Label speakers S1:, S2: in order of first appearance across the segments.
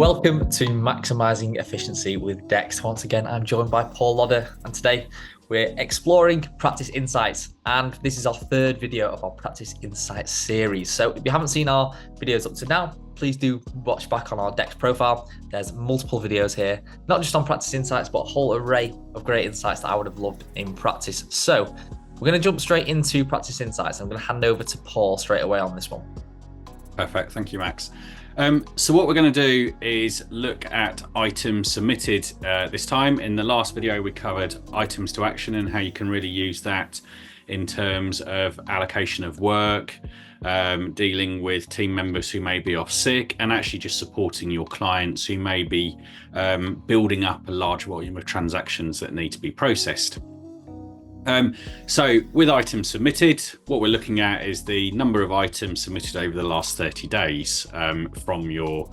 S1: Welcome to Maximising Efficiency with Dext. Once again, I'm joined by Paul Lodder, and today we're exploring practice insights. And this is our third video of our practice insights series. So if you haven't seen our videos up to now, please do watch back on our Dext profile. There's multiple videos here, not just on practice insights, but a whole array of great insights that I would have loved in practice. So we're going to jump straight into practice insights. I'm going to hand over to Paul straight away on this one.
S2: Perfect. Thank you, Max. So what we're going to do is look at items submitted this time. In the last video, we covered items to action and how you can really use that in terms of allocation of work, dealing with team members who may be off sick, and actually just supporting your clients who may be building up a large volume of transactions that need to be processed. So with items submitted, what we're looking at is the number of items submitted over the last 30 days from your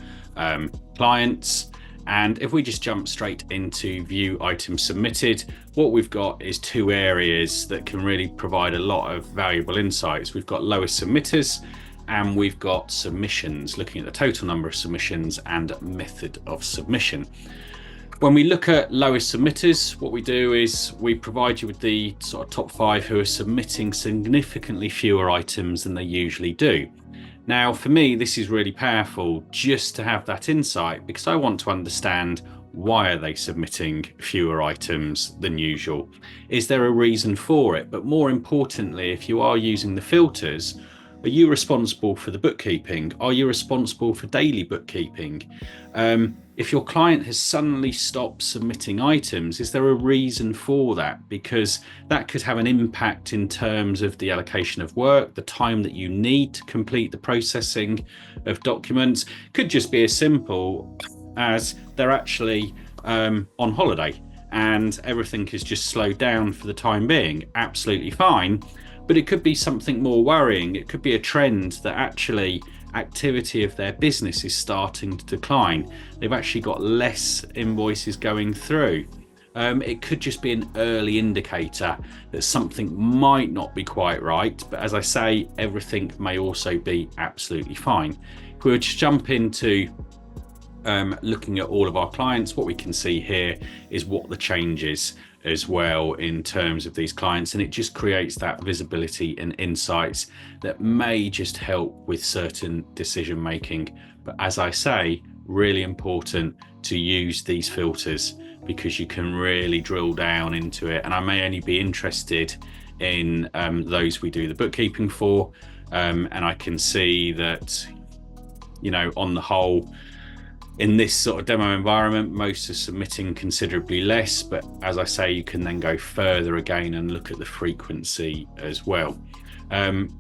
S2: clients. And if we just jump straight into view items submitted, what we've got is two areas that can really provide a lot of valuable insights. We've got lowest submitters and we've got submissions, looking at the total number of submissions and method of submission. When we look at lowest submitters, what we do is we provide you with the sort of top 5 who are submitting significantly fewer items than they usually do. Now, for me, this is really powerful just to have that insight, because I want to understand, why are they submitting fewer items than usual? Is there a reason for it? But more importantly, if you are using the filters, are you responsible for the bookkeeping? Are you responsible for daily bookkeeping? If your client has suddenly stopped submitting items, is there a reason for that? Because that could have an impact in terms of the allocation of work, the time that you need to complete the processing of documents. Could just be as simple as they're actually on holiday and everything has just slowed down for the time being. Absolutely fine. But it could be something more worrying. It could be a trend that actually activity of their business is starting to decline. They've actually got less invoices going through. It could just be an early indicator that something might not be quite right. But as I say, everything may also be absolutely fine. If we were to jump into looking at all of our clients, what we can see here is what the change is as well in terms of these clients, and it just creates that visibility and insights that may just help with certain decision making. But as I say, really important to use these filters, because you can really drill down into it. And I may only be interested in those we do the bookkeeping for, and I can see that, you know, on the whole, in this sort of demo environment, most are submitting considerably less, but as I say, you can then go further again and look at the frequency as well.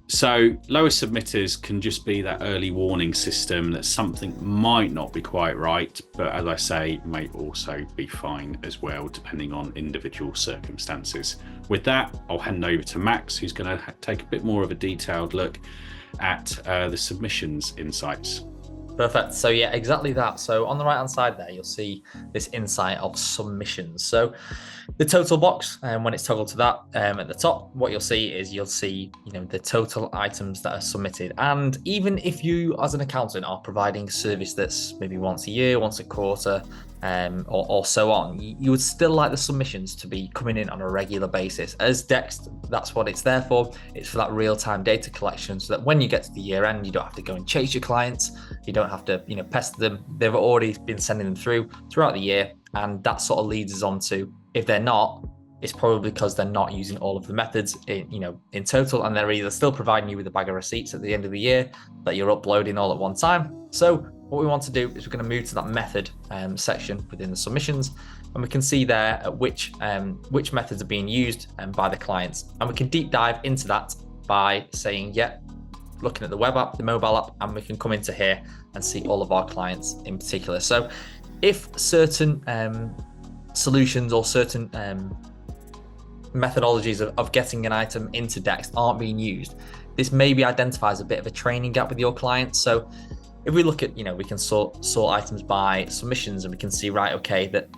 S2: So lower submitters can just be that early warning system that something might not be quite right, but as I say, may also be fine as well, depending on individual circumstances. With that, I'll hand over to Max, who's going to take a bit more of a detailed look at the submissions insights.
S1: Perfect. So yeah, exactly that. So on the right hand side there, you'll see this insight of submissions. So the total box, and when it's toggled to that at the top, what you'll see is the total items that are submitted. And even if you as an accountant are providing a service that's maybe once a year, once a quarter, or so on, you would still like the submissions to be coming in on a regular basis. As Dext, that's what it's there for. It's for that real-time data collection, so that when you get to the year end, you don't have to go and chase your clients. You don't have to, pester them. They've already been sending them throughout the year, and that sort of leads us on to, if they're not, it's probably because they're not using all of the methods in total, and they're either still providing you with a bag of receipts at the end of the year that you're uploading all at one time. So what we want to do is we're going to move to that method section within the submissions, and we can see there which methods are being used by the clients, and we can deep dive into that by saying, looking at the web app, the mobile app, and we can come into here and see all of our clients in particular. So if certain solutions or certain methodologies of getting an item into Dext aren't being used, this maybe identifies a bit of a training gap with your clients. So if we look at, we can sort items by submissions, and we can see, right, okay, that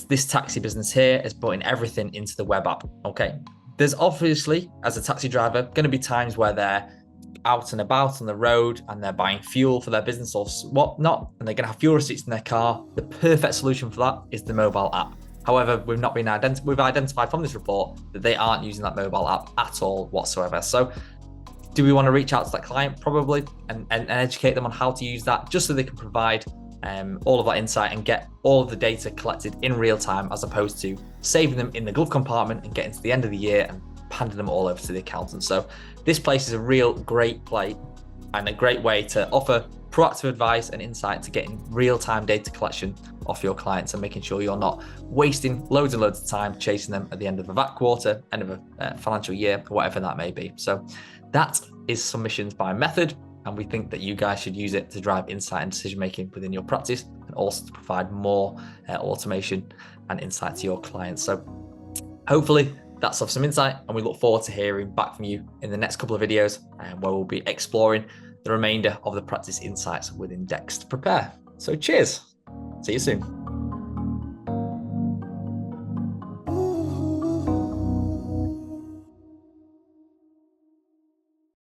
S1: this taxi business here is putting everything into the web app. Okay, there's obviously, as a taxi driver, going to be times where they're out and about on the road and they're buying fuel for their business or whatnot, and they're going to have fuel receipts in their car, the perfect solution for that is the mobile app. However, we've identified from this report that they aren't using that mobile app at all whatsoever. So do we want to reach out to that client? Probably, and educate them on how to use that, just so they can provide all of that insight and get all of the data collected in real time, as opposed to saving them in the glove compartment and getting to the end of the year and handing them all over to the accountant. So this place is a real great play and a great way to offer proactive advice and insight to getting real-time data collection off your clients and making sure you're not wasting loads and loads of time chasing them at the end of a VAT quarter, end of a financial year, whatever that may be. So that is submissions by method, and we think that you guys should use it to drive insight and decision making within your practice, and also to provide more automation and insight to your clients. So hopefully that's of some insight, and we look forward to hearing back from you in the next couple of videos, where we'll be exploring the remainder of the practice insights within Dext Prepare. So cheers, see you soon.